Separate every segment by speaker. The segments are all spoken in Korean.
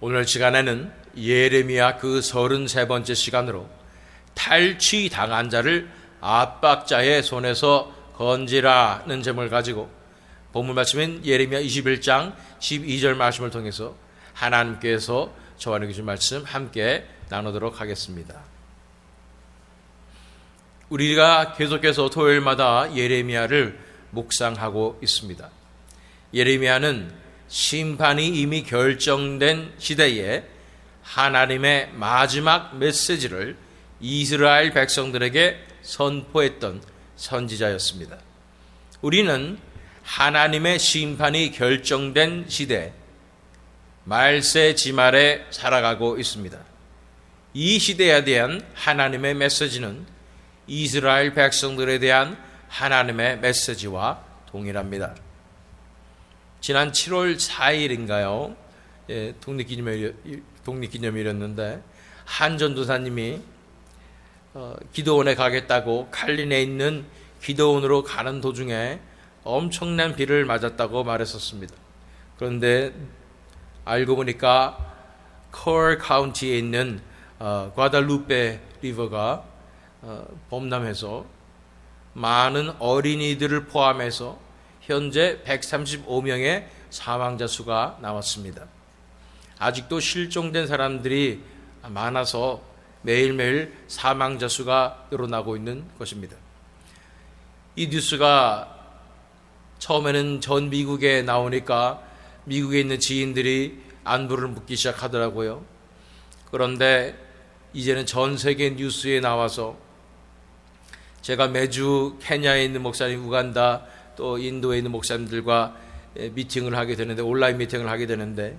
Speaker 1: 오늘 시간에는 예레미야 그 33번째 시간으로 탈취당한 자를 압박자의 손에서 건지라는 제목을 가지고 본문 말씀인 예레미야 21장 12절 말씀을 통해서 하나님께서 저와 주신 말씀 함께 나누도록 하겠습니다. 우리가 계속해서 토요일마다 예레미야를 묵상하고 있습니다. 예레미야는 심판이 이미 결정된 시대에 하나님의 마지막 메시지를 이스라엘 백성들에게 선포했던 선지자였습니다. 우리는 하나님의 심판이 결정된 시대 말세지말에 살아가고 있습니다. 이 시대에 대한 하나님의 메시지는 이스라엘 백성들에 대한 하나님의 메시지와 동일합니다. 지난 7월 4일인가요? 독립기념일이었는데 한 전도사님이 기도원에 가겠다고 칼린에 있는 기도원으로 가는 도중에 엄청난 비를 맞았다고 말했었습니다. 그런데 알고 보니까 컬 카운티에 있는 과달루페 리버가 범람해서 많은 어린이들을 포함해서 현재 135명의 사망자 수가 나왔습니다. 아직도 실종된 사람들이 많아서 매일매일 사망자 수가 늘어나고 있는 것입니다. 이 뉴스가 처음에는 전 미국에 나오니까 미국에 있는 지인들이 안부를 묻기 시작하더라고요. 그런데 이제는 전 세계 뉴스에 나와서 제가 매주 케냐에 있는 목사님, 우간다 또 인도에 있는 목사님들과 미팅을 하게 되는데, 온라인 미팅을 하게 되는데,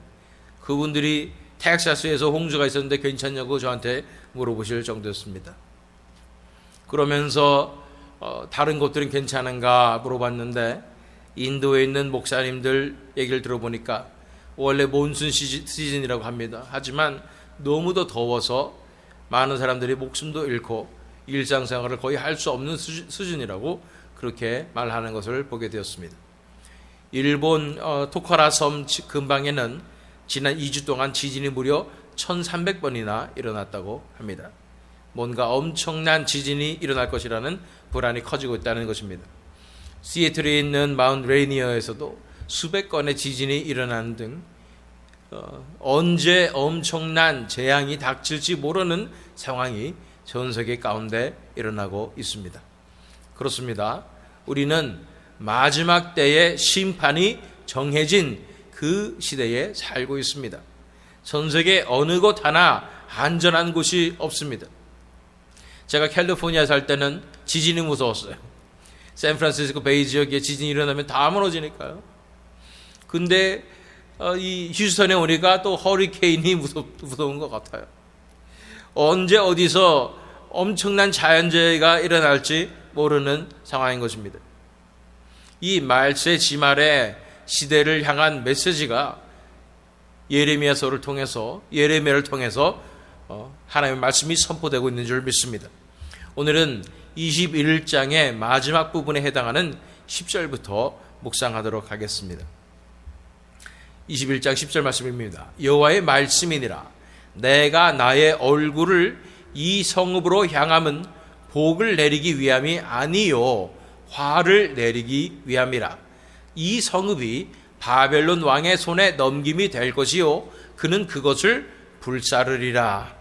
Speaker 1: 그분들이 텍사스에서 홍수가 있었는데 괜찮냐고 저한테 물어보실 정도였습니다. 그러면서 다른 곳들은 괜찮은가 물어봤는데, 인도에 있는 목사님들 얘기를 들어보니까 원래 몬순 시즌이라고 합니다. 하지만 너무도 더워서 많은 사람들이 목숨도 잃고 일상생활을 거의 할 수 없는 수준이라고 그렇게 말하는 것을 보게 되었습니다. 일본 토카라 섬 근방에는 지난 2주 동안 지진이 무려 1300번이나 일어났다고 합니다. 뭔가 엄청난 지진이 일어날 것이라는 불안이 커지고 있다는 것입니다. 시애틀에 있는 마운트 레이니어에서도 수백 건의 지진이 일어나는 등 언제 엄청난 재앙이 닥칠지 모르는 상황이 전 세계 가운데 일어나고 있습니다. 그렇습니다. 우리는 마지막 때의 심판이 정해진 그 시대에 살고 있습니다. 전 세계 어느 곳 하나 안전한 곳이 없습니다. 제가 캘리포니아에 살 때는 지진이 무서웠어요. 샌프란시스코 베이 지역에 지진이 일어나면 다 무너지니까요. 근데 이 휴스턴에 오니까 또 허리케인이 무서운 것 같아요. 언제 어디서 엄청난 자연재해가 일어날지 모르는 상황인 것입니다. 이 말세지말의 시대를 향한 메시지가 예레미야서를 통해서, 예레미야를 통해서 하나님의 말씀이 선포되고 있는 줄 믿습니다. 오늘은 21장의 마지막 부분에 해당하는 10절부터 묵상하도록 하겠습니다. 21장 10절 말씀입니다. 여호와의 말씀이니라. 내가 나의 얼굴을 이 성읍으로 향함은 복을 내리기 위함이 아니요 화를 내리기 위함이라. 이 성읍이 바벨론 왕의 손에 넘김이 될 것이요 그는 그것을 불사르리라.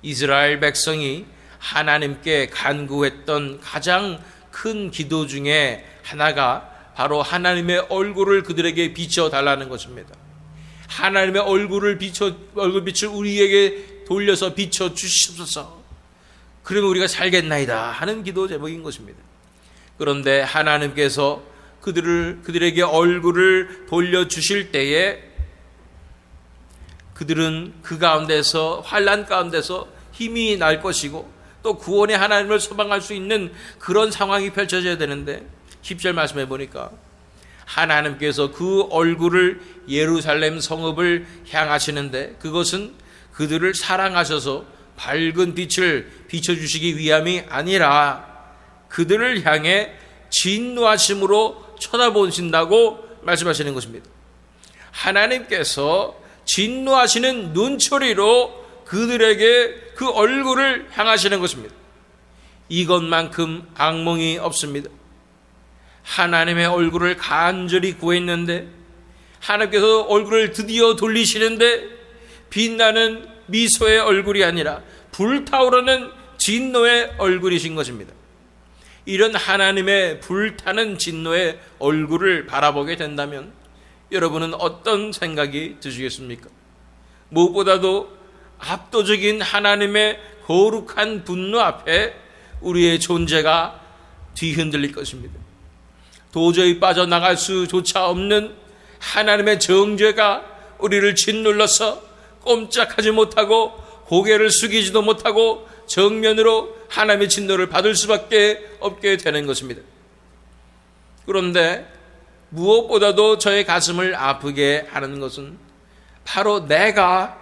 Speaker 1: 이스라엘 백성이 하나님께 간구했던 가장 큰 기도 중에 하나가 바로 하나님의 얼굴을 그들에게 비춰달라는 것입니다. 하나님의 얼굴빛을 우리에게 돌려서 비춰 주시옵소서. 그러면 우리가 살겠나이다 하는 기도 제목인 것입니다. 그런데 하나님께서 그들에게 얼굴을 돌려주실 때에 그들은 그 가운데서, 환난 가운데서 힘이 날 것이고 또 구원의 하나님을 소망할 수 있는 그런 상황이 펼쳐져야 되는데 10절 말씀해 보니까 하나님께서 그 얼굴을 예루살렘 성읍을 향하시는데 그것은 그들을 사랑하셔서 밝은 빛을 비춰주시기 위함이 아니라 그들을 향해 진노하심으로 쳐다보신다고 말씀하시는 것입니다. 하나님께서 진노하시는 눈초리로 그들에게 그 얼굴을 향하시는 것입니다. 이것만큼 악몽이 없습니다. 하나님의 얼굴을 간절히 구했는데 하나님께서 얼굴을 드디어 돌리시는데 빛나는 미소의 얼굴이 아니라 불타오르는 진노의 얼굴이신 것입니다. 이런 하나님의 불타는 진노의 얼굴을 바라보게 된다면 여러분은 어떤 생각이 드시겠습니까? 무엇보다도 압도적인 하나님의 거룩한 분노 앞에 우리의 존재가 뒤흔들릴 것입니다. 도저히 빠져나갈 수조차 없는 하나님의 정죄가 우리를 짓눌러서 꼼짝하지 못하고 고개를 숙이지도 못하고 정면으로 하나님의 진노를 받을 수밖에 없게 되는 것입니다. 그런데 무엇보다도 저의 가슴을 아프게 하는 것은 바로 내가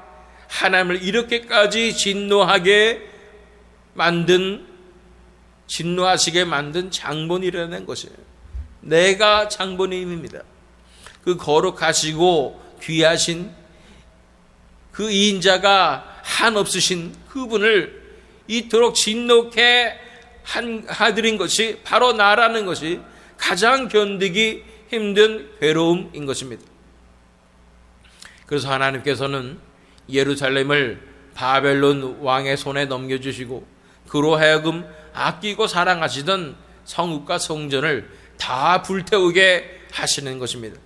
Speaker 1: 하나님을 이렇게까지 진노하시게 만든 장본이라는 것이에요. 내가 장본인입니다. 그 거룩하시고 귀하신 그 이인자가 한없으신 그분을 이토록 진노케 하드린 것이 바로 나라는 것이 가장 견디기 힘든 괴로움인 것입니다. 그래서 하나님께서는 예루살렘을 바벨론 왕의 손에 넘겨주시고 그로 하여금 아끼고 사랑하시던 성읍과 성전을 다 불태우게 하시는 것입니다.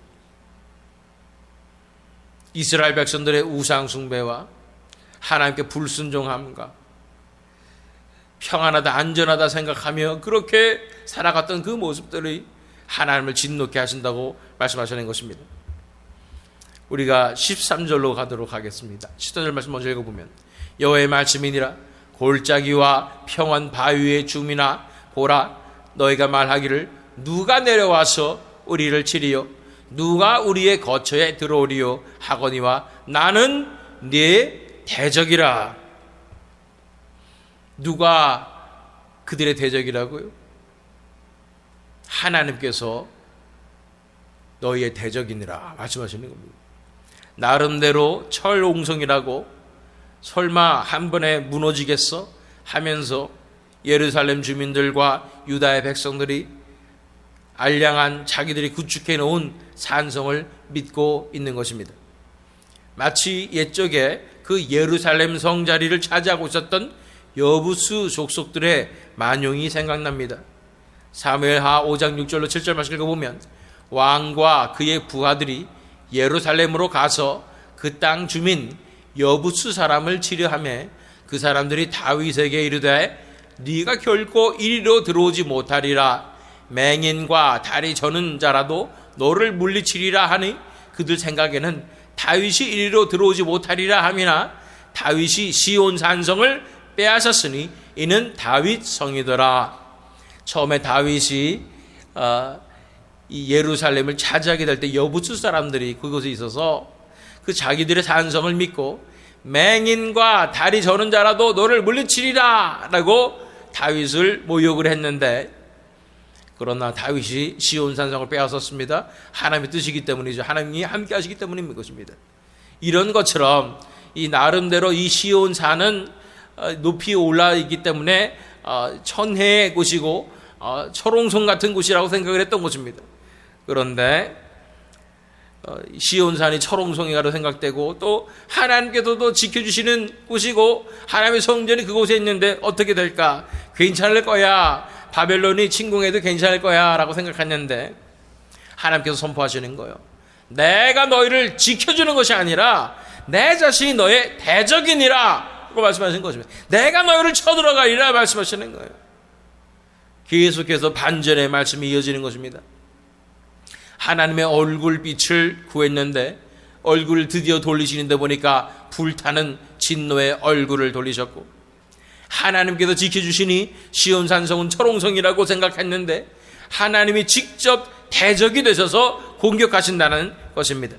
Speaker 1: 이스라엘 백성들의 우상 숭배와 하나님께 불순종함과 평안하다 안전하다 생각하며 그렇게 살아갔던 그 모습들이 하나님을 진노케 하신다고 말씀하시는 것입니다. 우리가 13절로 가도록 하겠습니다. 14절 말씀 먼저 읽어보면 여호와의 말씀이니라 골짜기와 평원 바위의 주민아 보라 너희가 말하기를 누가 내려와서 우리를 치리요 누가 우리의 거처에 들어오리요 하거니와 나는 네 대적이라. 누가 그들의 대적이라고요? 하나님께서 너희의 대적이니라 말씀하시는 겁니다. 나름대로 철옹성이라고 설마 한 번에 무너지겠어? 하면서 예루살렘 주민들과 유다의 백성들이 알량한 자기들이 구축해 놓은 산성을 믿고 있는 것입니다. 마치 옛적에 그 예루살렘 성 자리를 차지하고 있었던 여부수 족속들의 만용이 생각납니다. 사무엘하 5장 6절로 7절 말씀 읽어보면 왕과 그의 부하들이 예루살렘으로 가서 그 땅 주민 여부수 사람을 치려하며 그 사람들이 다윗에게 이르되 네가 결코 이리로 들어오지 못하리라. 맹인과 다리 저는 자라도 너를 물리치리라 하니 그들 생각에는 다윗이 이리로 들어오지 못하리라 함이나 다윗이 시온 산성을 빼앗았으니 이는 다윗 성이더라. 처음에 다윗이 이 예루살렘을 차지하게 될 때 여부수 사람들이 그곳에 있어서 그 자기들의 산성을 믿고 맹인과 다리 저는 자라도 너를 물리치리라 라고 다윗을 모욕을 했는데 그러나 다윗이 시온 산성을 빼앗았습니다. 하나님의 뜻이기 때문이죠. 하나님이 함께 하시기 때문인 것입니다. 이런 것처럼 이 나름대로 이 시온 산은 높이 올라 있기 때문에 천혜의 곳이고 철옹성 같은 곳이라고 생각을 했던 것입니다. 그런데 시온산이 철옹성이라고 생각되고 또 하나님께서도 지켜주시는 곳이고 하나님의 성전이 그곳에 있는데 어떻게 될까? 괜찮을 거야. 바벨론이 침공해도 괜찮을 거야 라고 생각했는데 하나님께서 선포하시는 거예요. 내가 너희를 지켜주는 것이 아니라 내 자신이 너의 대적이니라 라고 말씀하시는 것입니다. 내가 너희를 쳐들어가리라 말씀하시는 거예요. 계속해서 반전의 말씀이 이어지는 것입니다. 하나님의 얼굴빛을 구했는데 얼굴을 드디어 돌리시는데 보니까 불타는 진노의 얼굴을 돌리셨고 하나님께서 지켜주시니 시온산성은 철옹성이라고 생각했는데 하나님이 직접 대적이 되셔서 공격하신다는 것입니다.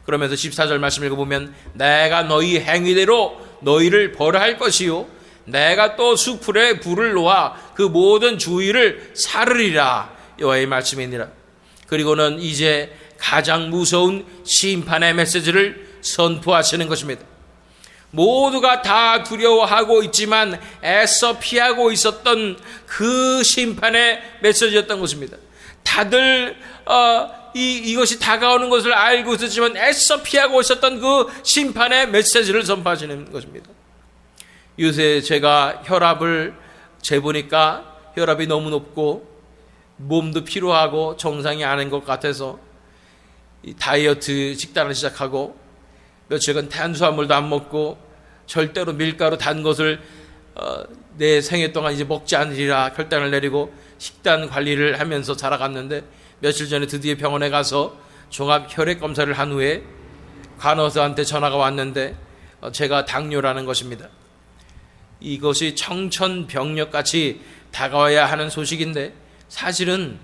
Speaker 1: 그러면서 14절 말씀 읽어보면 내가 너희 행위대로 너희를 벌할 것이요 내가 또 수풀에 불을 놓아 그 모든 주위를 사르리라 여호와의 말씀이니라. 그리고는 이제 가장 무서운 심판의 메시지를 선포하시는 것입니다. 모두가 다 두려워하고 있지만 애써 피하고 있었던 그 심판의 메시지였던 것입니다. 다들 이것이 다가오는 것을 알고 있었지만 애써 피하고 있었던 그 심판의 메시지를 선포하시는 것입니다. 요새 제가 혈압을 재보니까 혈압이 너무 높고 몸도 피로하고 정상이 아닌 것 같아서 다이어트 식단을 시작하고 며칠간 탄수화물도 안 먹고 절대로 밀가루 단 것을 내 생애 동안 이제 먹지 않으리라 결단을 내리고 식단 관리를 하면서 살아갔는데, 며칠 전에 드디어 병원에 가서 종합 혈액 검사를 한 후에 간호사한테 전화가 왔는데 제가 당뇨라는 것입니다. 이것이 청천벽력같이 다가와야 하는 소식인데 사실은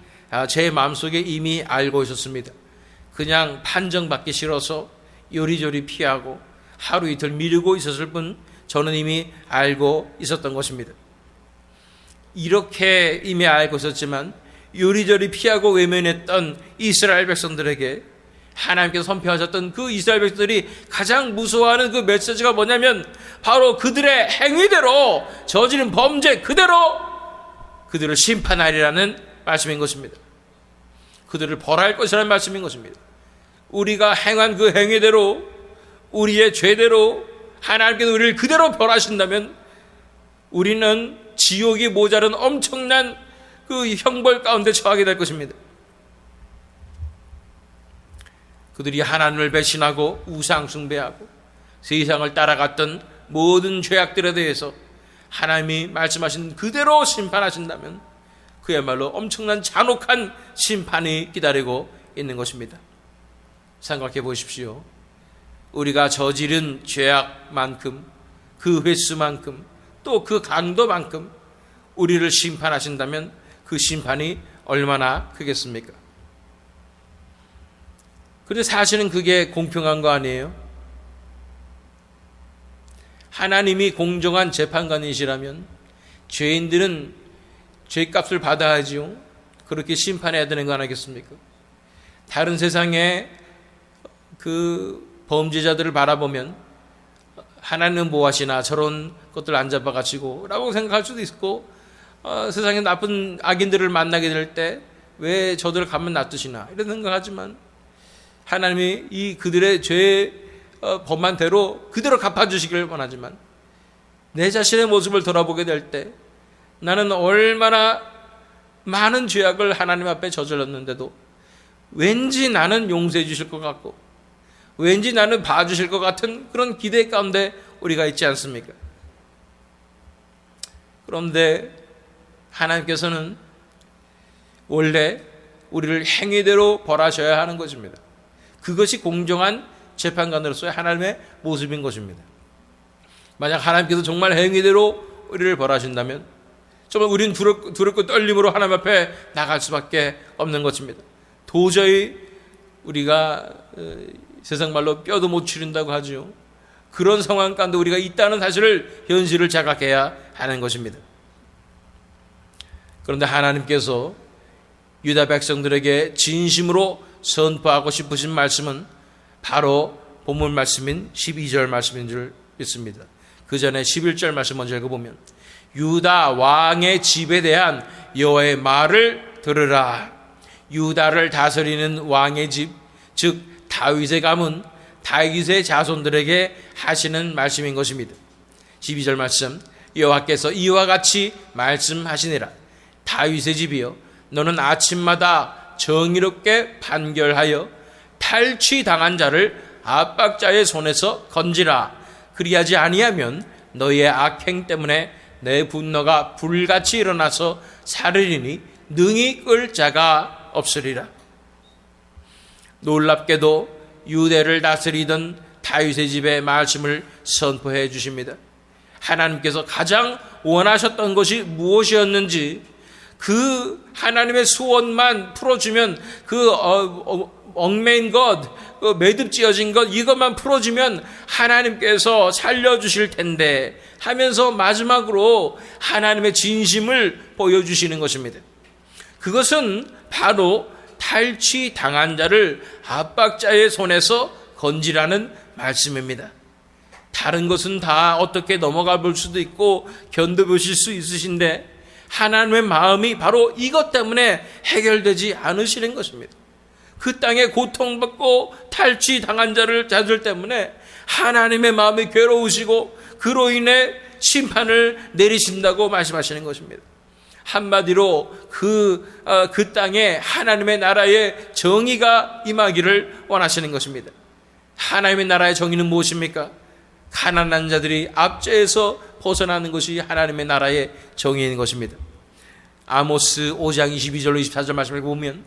Speaker 1: 제 마음속에 이미 알고 있었습니다. 그냥 판정받기 싫어서 요리조리 피하고 하루 이틀 미루고 있었을 뿐 저는 이미 알고 있었던 것입니다. 이렇게 이미 알고 있었지만 요리조리 피하고 외면했던 이스라엘 백성들에게 하나님께서 선포하셨던 그 이스라엘 백성들이 가장 무서워하는 그 메시지가 뭐냐면 바로 그들의 행위대로 저지른 범죄 그대로 그들을 심판하리라는 말씀인 것입니다. 그들을 벌할 것이라는 말씀인 것입니다. 우리가 행한 그 행위대로 우리의 죄대로 하나님께서 우리를 그대로 벌하신다면 우리는 지옥이 모자른 엄청난 그 형벌 가운데 처하게 될 것입니다. 그들이 하나님을 배신하고 우상 숭배하고 세상을 따라갔던 모든 죄악들에 대해서 하나님이 말씀하신 그대로 심판하신다면 그야말로 엄청난 잔혹한 심판이 기다리고 있는 것입니다. 생각해 보십시오. 우리가 저지른 죄악만큼 그 횟수만큼 또 그 강도만큼 우리를 심판하신다면 그 심판이 얼마나 크겠습니까? 그런데 사실은 그게 공평한 거 아니에요? 하나님이 공정한 재판관이시라면 죄인들은 죄값을 받아야지요. 그렇게 심판해야 되는 거 아니겠습니까? 다른 세상에 그 범죄자들을 바라보면 하나님은 뭐 하시나 저런 것들 안 잡아가지고 라고 생각할 수도 있고, 세상에 나쁜 악인들을 만나게 될 때 왜 저들을 가만 놔두시나 이런 생각하지만 하나님이 이 그들의 죄 범한 대로 그대로 갚아주시기를 원하지만 내 자신의 모습을 돌아보게 될 때 나는 얼마나 많은 죄악을 하나님 앞에 저질렀는데도 왠지 나는 용서해 주실 것 같고 왠지 나는 봐주실 것 같은 그런 기대 가운데 우리가 있지 않습니까? 그런데 하나님께서는 원래 우리를 행위대로 벌하셔야 하는 것입니다. 그것이 공정한 재판관으로서의 하나님의 모습인 것입니다. 만약 하나님께서 정말 행위대로 우리를 벌하신다면 정말 우리는 두렵고 떨림으로 하나님 앞에 나갈 수밖에 없는 것입니다. 도저히 우리가 세상 말로 뼈도 못 추린다고 하죠. 그런 상황 가운데 우리가 있다는 사실을 현실을 자각해야 하는 것입니다. 그런데 하나님께서 유다 백성들에게 진심으로 선포하고 싶으신 말씀은 바로 본문 말씀인 12절 말씀인 줄 믿습니다. 그 전에 11절 말씀 먼저 읽어보면 유다 왕의 집에 대한 여호와의 말을 들으라. 유다를 다스리는 왕의 집, 즉 다윗의 가문, 다윗의 자손들에게 하시는 말씀인 것입니다. 12절 말씀, 여호와께서 이와 같이 말씀하시니라. 다윗의 집이여, 너는 아침마다 정의롭게 판결하여 탈취당한 자를 압박자의 손에서 건지라. 그리하지 아니하면 너희의 악행 때문에 내 분노가 불같이 일어나서 사르리니 능히 끌 자가 없으리라. 놀랍게도 유대를 다스리던 다윗의 집의 말씀을 선포해 주십니다. 하나님께서 가장 원하셨던 것이 무엇이었는지 그 하나님의 소원만 풀어주면 그 얽매인 것, 그 매듭지어진 것 이것만 풀어주면 하나님께서 살려주실 텐데 하면서 마지막으로 하나님의 진심을 보여주시는 것입니다. 그것은 바로 탈취당한 자를 압박자의 손에서 건지라는 말씀입니다. 다른 것은 다 어떻게 넘어가 볼 수도 있고 견뎌보실 수 있으신데 하나님의 마음이 바로 이것 때문에 해결되지 않으시는 것입니다. 그 땅에 고통받고 탈취당한 자들 때문에 하나님의 마음이 괴로우시고 그로 인해 심판을 내리신다고 말씀하시는 것입니다. 한마디로 그 땅에 하나님의 나라의 정의가 임하기를 원하시는 것입니다. 하나님의 나라의 정의는 무엇입니까? 가난한 자들이 압제에서 벗어나는 것이 하나님의 나라의 정의인 것입니다. 아모스 5장 22절로 24절 말씀을 보면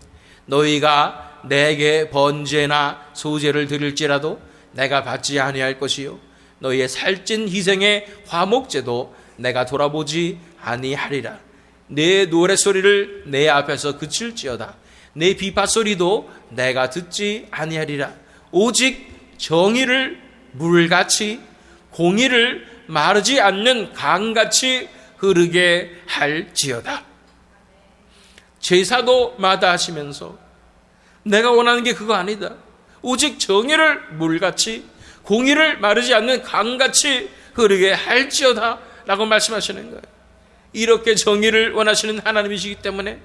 Speaker 1: 너희가 내게 번제나 소제를 드릴지라도 내가 받지 아니할 것이요 너희의 살찐 희생의 화목제도 내가 돌아보지 아니하리라. 내 노랫소리를 내 앞에서 그칠지어다. 내 비파소리도 내가 듣지 아니하리라. 오직 정의를 물같이 공의를 마르지 않는 강같이 흐르게 할지어다. 제사도 마다하시면서 내가 원하는 게 그거 아니다. 오직 정의를 물같이 공의를 마르지 않는 강같이 흐르게 할지어다 라고 말씀하시는 거예요. 이렇게 정의를 원하시는 하나님이시기 때문에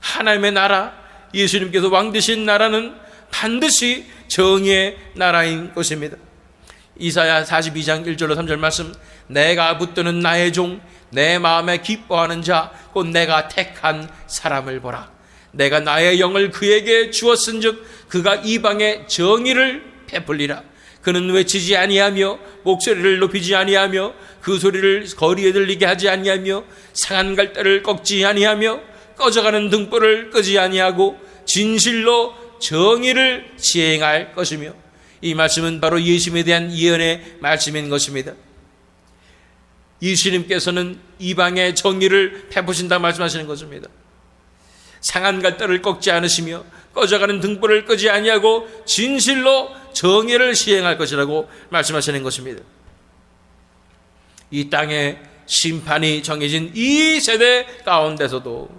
Speaker 1: 하나님의 나라, 예수님께서 왕 되신 나라는 반드시 정의의 나라인 것입니다. 이사야 42장 1절로 3절 말씀, 내가 붙드는 나의 종 내 마음에 기뻐하는 자 곧 내가 택한 사람을 보라. 내가 나의 영을 그에게 주었은즉 그가 이방의 정의를 베풀리라. 그는 외치지 아니하며 목소리를 높이지 아니하며 그 소리를 거리에 들리게 하지 아니하며 상한 갈대를 꺾지 아니하며 꺼져가는 등불을 끄지 아니하고 진실로 정의를 시행할 것이며. 이 말씀은 바로 예수님에 대한 예언의 말씀인 것입니다. 예수님께서는 이방의 정의를 베푸신다 말씀하시는 것입니다. 상한 갈대를 꺾지 않으시며 꺼져가는 등불을 끄지 아니하고 진실로 정의를 시행할 것이라고 말씀하시는 것입니다. 이 땅에 심판이 정해진 이 세대 가운데서도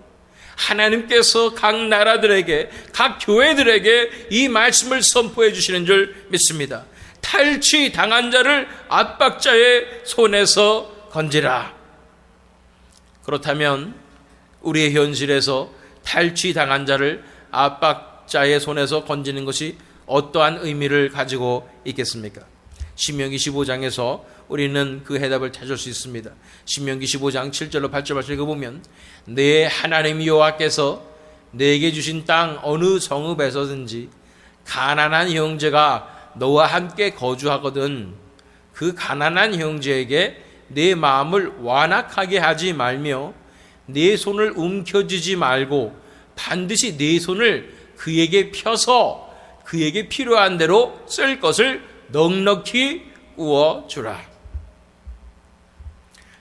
Speaker 1: 하나님께서 각 나라들에게, 각 교회들에게 이 말씀을 선포해 주시는 줄 믿습니다. 탈취당한 자를 압박자의 손에서 건지라. 그렇다면 우리의 현실에서 탈취당한 자를 압박자의 손에서 건지는 것이 어떠한 의미를 가지고 있겠습니까? 신명기 15장에서 우리는 그 해답을 찾을 수 있습니다. 신명기 15장 7절로 8절 말씀 읽어보면 내 하나님 여호와께서 내게 주신 땅 어느 성읍에서든지 가난한 형제가 너와 함께 거주하거든 그 가난한 형제에게 내 마음을 완악하게 하지 말며 내 손을 움켜쥐지 말고 반드시 내 손을 그에게 펴서 그에게 필요한 대로 쓸 것을 넉넉히 구워주라.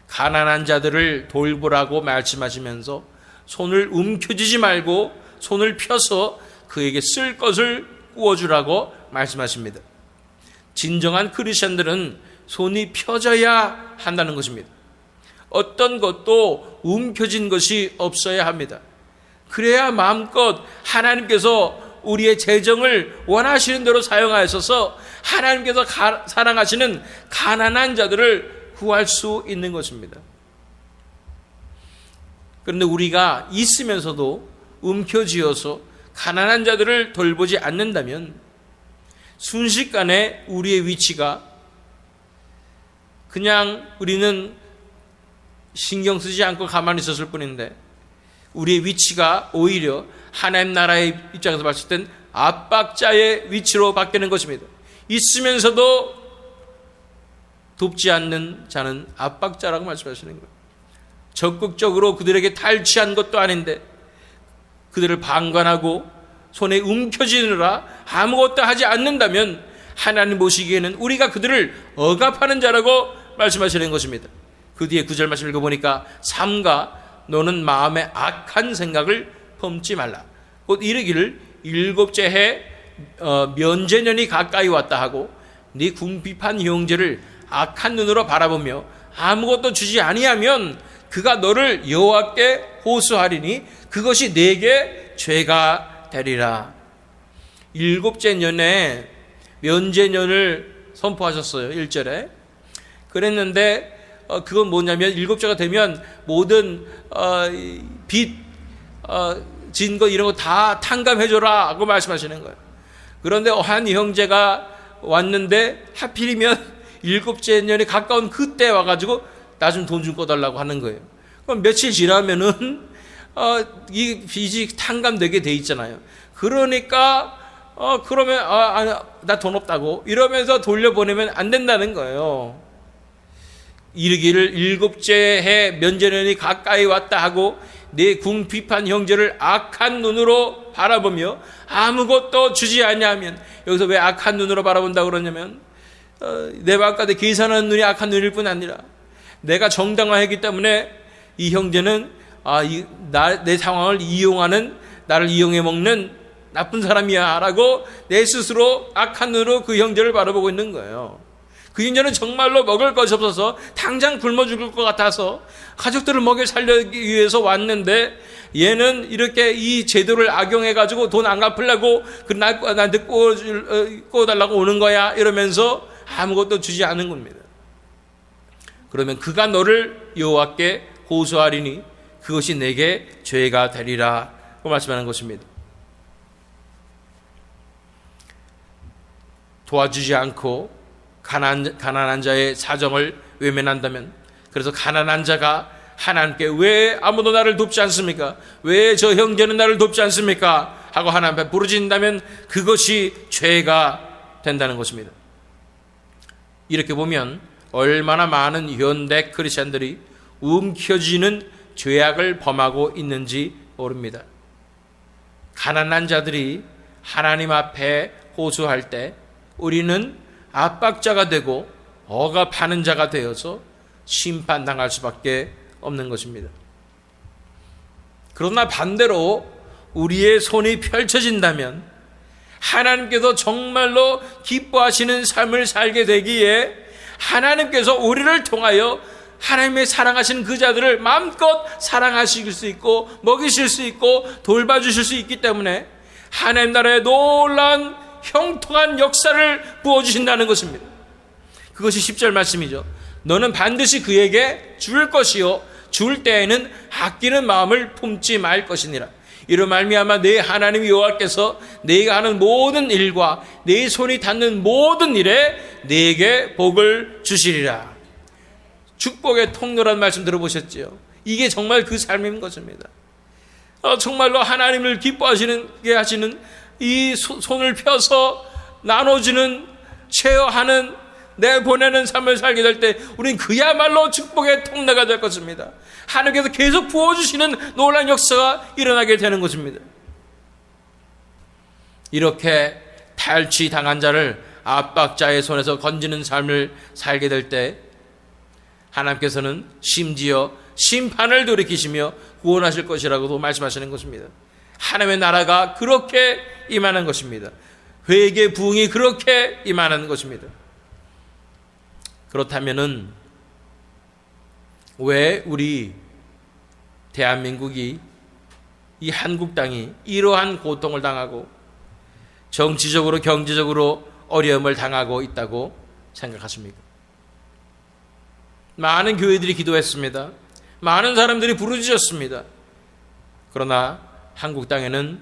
Speaker 1: 가난한 자들을 돌보라고 말씀하시면서 손을 움켜쥐지 말고 손을 펴서 그에게 쓸 것을 구워주라고 말씀하십니다. 진정한 크리스천들은 손이 펴져야 한다는 것입니다. 어떤 것도 움켜진 것이 없어야 합니다. 그래야 마음껏 하나님께서 우리의 재정을 원하시는 대로 사용하셔서 하나님께서 사랑하시는 가난한 자들을 구할 수 있는 것입니다. 그런데 우리가 있으면서도 움켜쥐어서 가난한 자들을 돌보지 않는다면 순식간에 우리의 위치가 그냥 우리는 신경 쓰지 않고 가만히 있었을 뿐인데 우리의 위치가 오히려 하나님 나라의 입장에서 봤을 땐 압박자의 위치로 바뀌는 것입니다. 있으면서도 돕지 않는 자는 압박자라고 말씀하시는 거예요. 적극적으로 그들에게 탈취한 것도 아닌데 그들을 방관하고 손에 움켜쥐느라 아무것도 하지 않는다면 하나님 보시기에는 우리가 그들을 억압하는 자라고 말씀하시는 것입니다. 그 뒤에 9절 말씀 읽어보니까 삼가 너는 마음에 악한 생각을 품지 말라. 곧 이르기를 일곱째 해 면제년이 가까이 왔다 하고 네 궁핍한 형제를 악한 눈으로 바라보며 아무것도 주지 아니하면 그가 너를 여호와께 호소하리니 그것이 내게 죄가 되리라. 일곱째 년에 면제년을 선포하셨어요. 1절에. 그랬는데 그건 뭐냐면 일곱째가 되면 모든 빚 진 거 이런 거 다 탕감해줘라 하고 말씀하시는 거예요. 그런데 한 형제가 왔는데 하필이면 일곱째 년에 가까운 그때 와가지고 나 좀 돈 좀 꺼달라고 하는 거예요. 그럼 며칠 지나면은 이 빚이 탕감되게 돼 있잖아요. 그러니까 그러면 나 돈 없다고 이러면서 돌려보내면 안 된다는 거예요. 이르기를 일곱째 해 면제년이 가까이 왔다 하고 내 궁핍한 형제를 악한 눈으로 바라보며 아무것도 주지 아니하면, 여기서 왜 악한 눈으로 바라본다고 그러냐면 내 바깥에 계산하는 눈이 악한 눈일 뿐 아니라 내가 정당화했기 때문에 이 형제는 내 상황을 이용하는, 나를 이용해 먹는 나쁜 사람이야 라고 내 스스로 악한 눈으로 그 형제를 바라보고 있는 거예요. 그 형제는 정말로 먹을 것이 없어서 당장 굶어 죽을 것 같아서 가족들을 먹여 살리기 위해서 왔는데, 얘는 이렇게 이 제도를 악용해가지고 돈 안 갚으려고 나한테 꼬달라고 오는 거야 이러면서 아무것도 주지 않은 겁니다. 그러면 그가 너를 여호와께 호소하리니 그것이 내게 죄가 되리라 고 말씀하는 것입니다. 도와주지 않고 가난한 자의 사정을 외면한다면, 그래서 가난한 자가 하나님께 왜 아무도 나를 돕지 않습니까? 왜 저 형제는 나를 돕지 않습니까? 하고 하나님 앞에 부르짖는다면 그것이 죄가 된다는 것입니다. 이렇게 보면 얼마나 많은 현대 크리스천들이 움켜쥐는 죄악을 범하고 있는지 모릅니다. 가난한 자들이 하나님 앞에 호소할 때 우리는 압박자가 되고 억압하는 자가 되어서 심판당할 수밖에 없는 것입니다. 그러나 반대로 우리의 손이 펼쳐진다면 하나님께서 정말로 기뻐하시는 삶을 살게 되기에 하나님께서 우리를 통하여 하나님의 사랑하시는 그 자들을 마음껏 사랑하실 수 있고 먹이실 수 있고 돌봐주실 수 있기 때문에 하나님 나라의 놀라운 형통한 역사를 부어주신다는 것입니다. 그것이 10절 말씀이죠. 너는 반드시 그에게 줄 것이요 줄 때에는 아끼는 마음을 품지 말 것이니라. 이로 말미암아 내 하나님 여호와께서 네가 하는 모든 일과 네 손이 닿는 모든 일에 네게 복을 주시리라. 축복의 통로란 말씀 들어보셨지요? 이게 정말 그 삶인 것입니다. 정말로 하나님을 기뻐하시게 하시는 이 손을 펴서 나눠주는, 쉐어하는, 내보내는 삶을 살게 될 때 우리는 그야말로 축복의 통로가 될 것입니다. 하나님께서 계속 부어주시는 놀라운 역사가 일어나게 되는 것입니다. 이렇게 탈취당한 자를 압박자의 손에서 건지는 삶을 살게 될 때 하나님께서는 심지어 심판을 돌이키시며 구원하실 것이라고도 말씀하시는 것입니다. 하나님의 나라가 그렇게 임하는 것입니다. 회개 부흥이 그렇게 임하는 것입니다. 그렇다면은 왜 우리 대한민국이, 이 한국 땅이 이러한 고통을 당하고 정치적으로 경제적으로 어려움을 당하고 있다고 생각하십니까? 많은 교회들이 기도했습니다. 많은 사람들이 부르짖었습니다. 그러나 한국 땅에는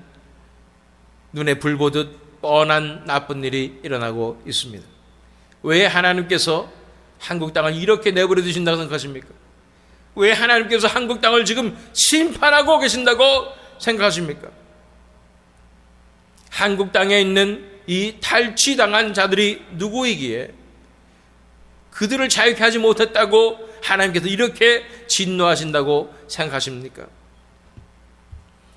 Speaker 1: 눈에 불 보듯 뻔한 나쁜 일이 일어나고 있습니다. 왜 하나님께서 한국 땅을 이렇게 내버려 두신다고 생각하십니까? 왜 하나님께서 한국 땅을 지금 심판하고 계신다고 생각하십니까? 한국 땅에 있는 이 탈취당한 자들이 누구이기에 그들을 자유케 하지 못했다고 하나님께서 이렇게 진노하신다고 생각하십니까?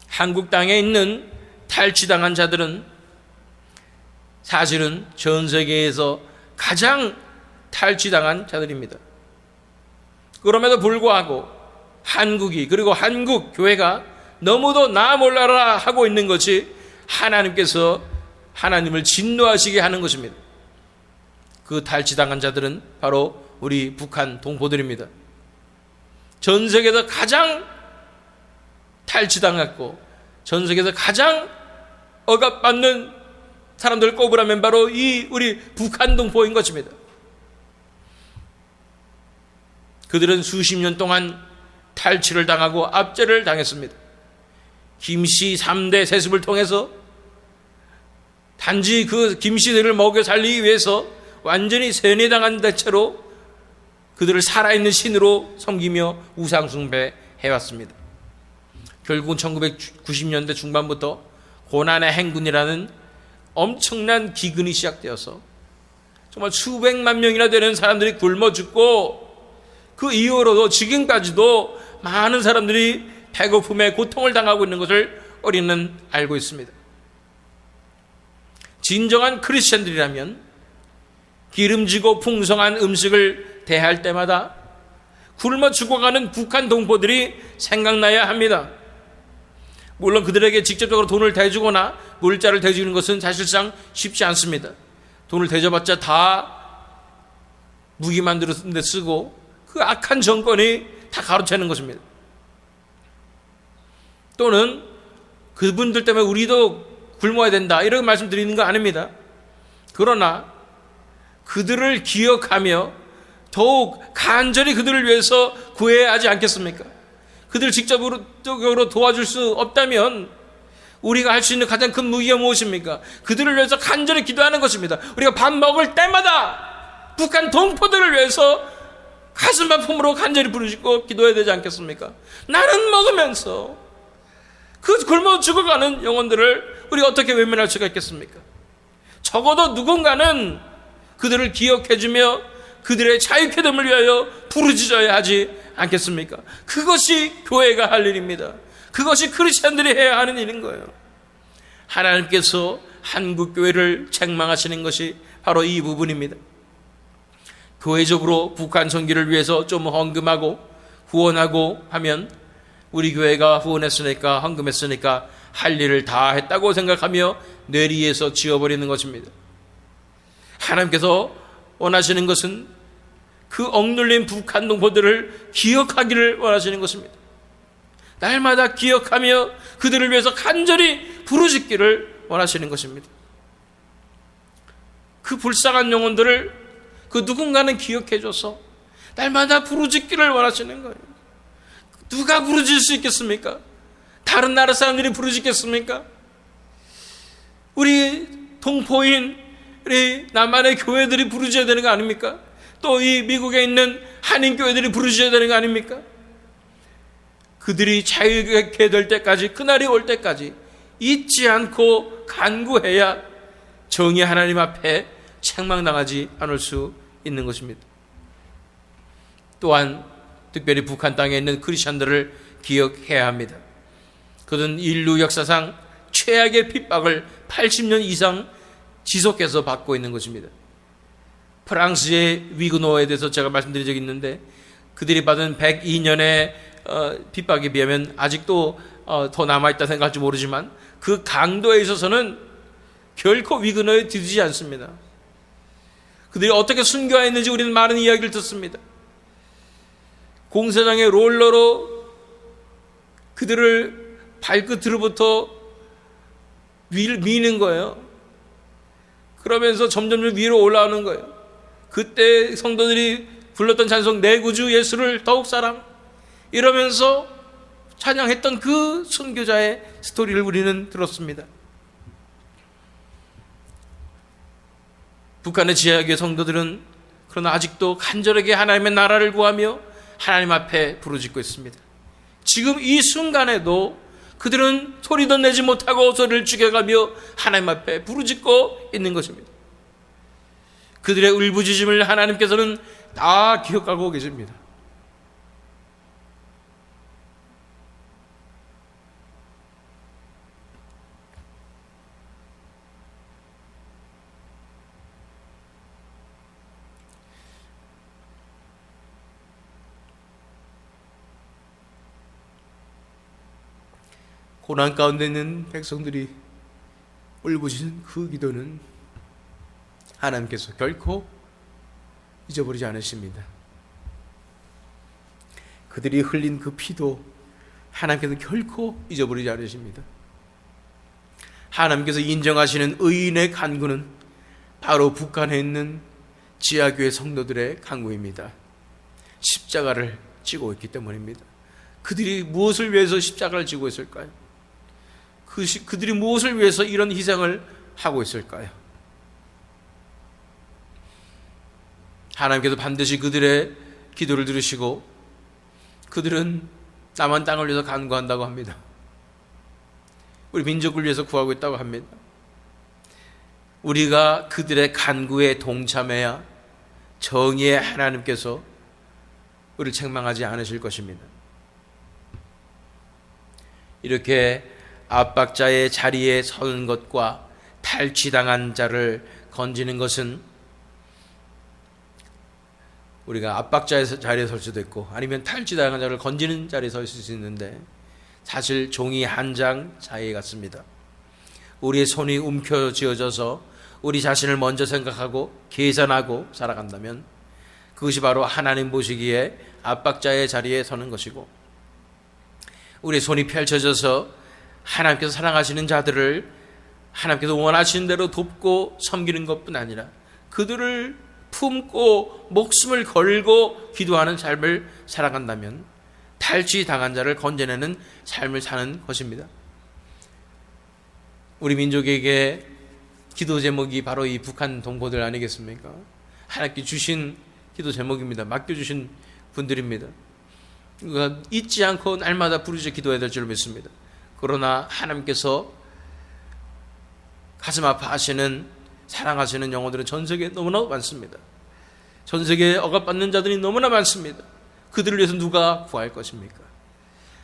Speaker 1: 한국 땅에 있는 탈취당한 자들은 사실은 전 세계에서 가장 탈취당한 자들입니다. 그럼에도 불구하고 한국이, 그리고 한국 교회가 너무도 나 몰라라 하고 있는 것이 하나님께서 하나님을 진노하시게 하는 것입니다. 그 탈취당한 자들은 바로 우리 북한 동포들입니다. 전 세계에서 가장 탈취당했고 전 세계에서 가장 억압받는 사람들 꼽으라면 바로 이 우리 북한 동포인 것입니다. 그들은 수십 년 동안 탈취를 당하고 압제를 당했습니다. 김씨 3대 세습을 통해서 단지 그 김씨들을 먹여 살리기 위해서 완전히 세뇌당한 대체로 그들을 살아있는 신으로 섬기며 우상숭배해왔습니다. 결국은 1990년대 중반부터 고난의 행군이라는 엄청난 기근이 시작되어서 정말 수백만 명이나 되는 사람들이 굶어 죽고, 그 이후로도 지금까지도 많은 사람들이 배고픔에 고통을 당하고 있는 것을 우리는 알고 있습니다. 진정한 크리스천들이라면 기름지고 풍성한 음식을 대할 때마다 굶어 죽어가는 북한 동포들이 생각나야 합니다. 물론 그들에게 직접적으로 돈을 대주거나 물자를 대주는 것은 사실상 쉽지 않습니다. 돈을 대줘봤자 다 무기 만드는 데 쓰고 그 악한 정권이 다 가로채는 것입니다. 또는 그분들 때문에 우리도 굶어야 된다 이렇게 말씀드리는 거 아닙니다. 그러나 그들을 기억하며 더욱 간절히 그들을 위해서 구해야 하지 않겠습니까? 그들을 직접적으로 도와줄 수 없다면 우리가 할 수 있는 가장 큰 무기가 무엇입니까? 그들을 위해서 간절히 기도하는 것입니다. 우리가 밥 먹을 때마다 북한 동포들을 위해서 가슴 아픔으로 간절히 부르짖고 기도해야 되지 않겠습니까? 나는 먹으면서 그 굶어 죽어가는 영혼들을 우리가 어떻게 외면할 수가 있겠습니까? 적어도 누군가는 그들을 기억해주며 그들의 자유케됨을 위하여 부르짖어야 하지 않겠습니까? 그것이 교회가 할 일입니다. 그것이 크리스천들이 해야 하는 일인 거예요. 하나님께서 한국교회를 책망하시는 것이 바로 이 부분입니다. 교회적으로 북한 선교를 위해서 좀 헌금하고 후원하고 하면 우리 교회가 후원했으니까 헌금했으니까 할 일을 다 했다고 생각하며 뇌리에서 지워버리는 것입니다. 하나님께서 원하시는 것은 그 억눌린 북한 동포들을 기억하기를 원하시는 것입니다. 날마다 기억하며 그들을 위해서 간절히 부르짖기를 원하시는 것입니다. 그 불쌍한 영혼들을 그 누군가는 기억해줘서 날마다 부르짖기를 원하시는 거예요. 누가 부르짖을 수 있겠습니까? 다른 나라 사람들이 부르짖겠습니까? 우리 동포인 우리 남한의 교회들이 부르짖어야 되는 거 아닙니까? 또 이 미국에 있는 한인교회들이 부르짖어야 되는 거 아닙니까? 그들이 자유롭게 될 때까지, 그날이 올 때까지 잊지 않고 간구해야 정의 하나님 앞에 책망당하지 않을 수 있는 것입니다. 또한 특별히 북한 땅에 있는 크리스천들을 기억해야 합니다. 그들은 인류 역사상 최악의 핍박을 80년 이상 지속해서 받고 있는 것입니다. 프랑스의 위그노에 대해서 제가 말씀드린 적이 있는데 그들이 받은 102년의 핍박에 비하면 아직도 더 남아있다 생각할지 모르지만 그 강도에 있어서는 결코 위그노에 뒤지지 않습니다. 그들이 어떻게 순교했는지 우리는 많은 이야기를 듣습니다. 공사장의 롤러로 그들을 발끝으로부터 미는 거예요. 그러면서 점점 위로 올라오는 거예요. 그때 성도들이 불렀던 찬송 내 구주 예수를 더욱 사랑 이러면서 찬양했던 그 순교자의 스토리를 우리는 들었습니다. 북한의 지하교회 성도들은 그러나 아직도 간절하게 하나님의 나라를 구하며 하나님 앞에 부르짖고 있습니다. 지금 이 순간에도 그들은 소리도 내지 못하고 소리를 죽여가며 하나님 앞에 부르짖고 있는 것입니다. 그들의 울부짖음을 하나님께서는 다 기억하고 계십니다. 고난 가운데 있는 백성들이 울부짖은 그 기도는 하나님께서 결코 잊어버리지 않으십니다. 그들이 흘린 그 피도 하나님께서 결코 잊어버리지 않으십니다. 하나님께서 인정하시는 의인의 간구는 바로 북한에 있는 지하교회 성도들의 간구입니다. 십자가를 지고 있기 때문입니다. 그들이 무엇을 위해서 십자가를 지고 있을까요? 그들이 무엇을 위해서 이런 희생을 하고 있을까요? 하나님께서 반드시 그들의 기도를 들으시고 그들은 남한 땅을 위해서 간구한다고 합니다. 우리 민족을 위해서 구하고 있다고 합니다. 우리가 그들의 간구에 동참해야 정의의 하나님께서 우리를 책망하지 않으실 것입니다. 이렇게 압박자의 자리에 서는 것과 탈취당한 자를 건지는 것은 우리가 압박자의 자리에 설 수도 있고 아니면 탈취당한 자를 건지는 자리에 설 수 있는데 사실 종이 한 장 차이 같습니다. 우리의 손이 움켜쥐어져서 우리 자신을 먼저 생각하고 계산하고 살아간다면 그것이 바로 하나님 보시기에 압박자의 자리에 서는 것이고, 우리의 손이 펼쳐져서 하나님께서 사랑하시는 자들을 하나님께서 원하시는 대로 돕고 섬기는 것뿐 아니라 그들을 품고 목숨을 걸고 기도하는 삶을 살아간다면 탈취당한 자를 건져내는 삶을 사는 것입니다. 우리 민족에게 기도 제목이 바로 이 북한 동포들 아니겠습니까? 하나님께 주신 기도 제목입니다. 맡겨주신 분들입니다. 그러니까 잊지 않고 날마다 부르짖어 기도해야 될 줄 믿습니다. 그러나 하나님께서 가슴 아파하시는 사랑하시는 영혼들은 전 세계에 너무나 많습니다. 전 세계에 억압받는 자들이 너무나 많습니다. 그들을 위해서 누가 구할 것입니까?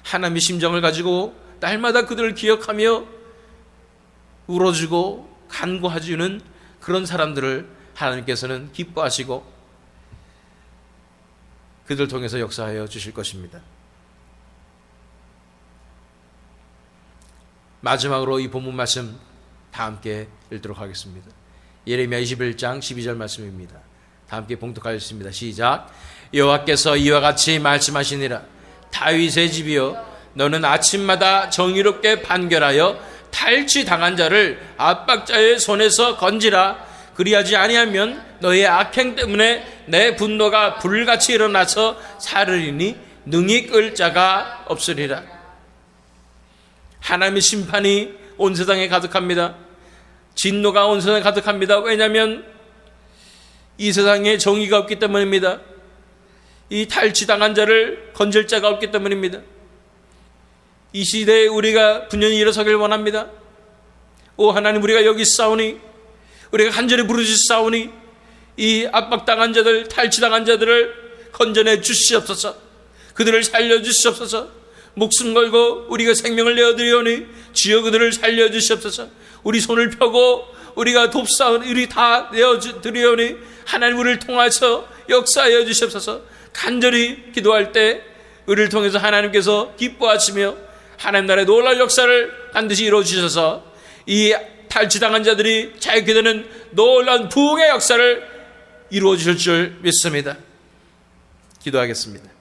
Speaker 1: 하나님의 심정을 가지고 날마다 그들을 기억하며 울어주고 간구해주는 그런 사람들을 하나님께서는 기뻐하시고 그들을 통해서 역사하여 주실 것입니다. 마지막으로 이 본문 말씀 다 함께 읽도록 하겠습니다. 예레미야 21장 12절 말씀입니다. 다 함께 봉독하겠습니다. 시작. 여호와께서 이와 같이 말씀하시니라. 다윗의 집이여, 너는 아침마다 정의롭게 판결하여 탈취당한 자를 압박자의 손에서 건지라. 그리하지 아니하면 너의 악행 때문에 내 분노가 불같이 일어나서 사르리니 능히 끌 자가 없으리라. 하나님의 심판이 온 세상에 가득합니다. 진노가 온 세상에 가득합니다. 왜냐하면 이 세상에 정의가 없기 때문입니다. 이 탈취당한 자를 건질 자가 없기 때문입니다. 이 시대에 우리가 분연히 일어서길 원합니다. 오 하나님, 우리가 여기 싸우니, 우리가 간절히 부르짖사오니 이 압박당한 자들, 탈취당한 자들을 건져내 주시옵소서. 그들을 살려주시옵소서. 목숨 걸고 우리가 생명을 내어드리오니 주여 그들을 살려주시옵소서. 우리 손을 펴고 우리가 돕사오니 우리 다 내어드리오니 하나님 우리를 통해서 역사하여 주시옵소서. 간절히 기도할 때 우리를 통해서 하나님께서 기뻐하시며 하나님 나라의 놀라운 역사를 반드시 이루어주셔서 이 탈취당한 자들이 자유케 되는 놀라운 부흥의 역사를 이루어 주실 줄 믿습니다. 기도하겠습니다.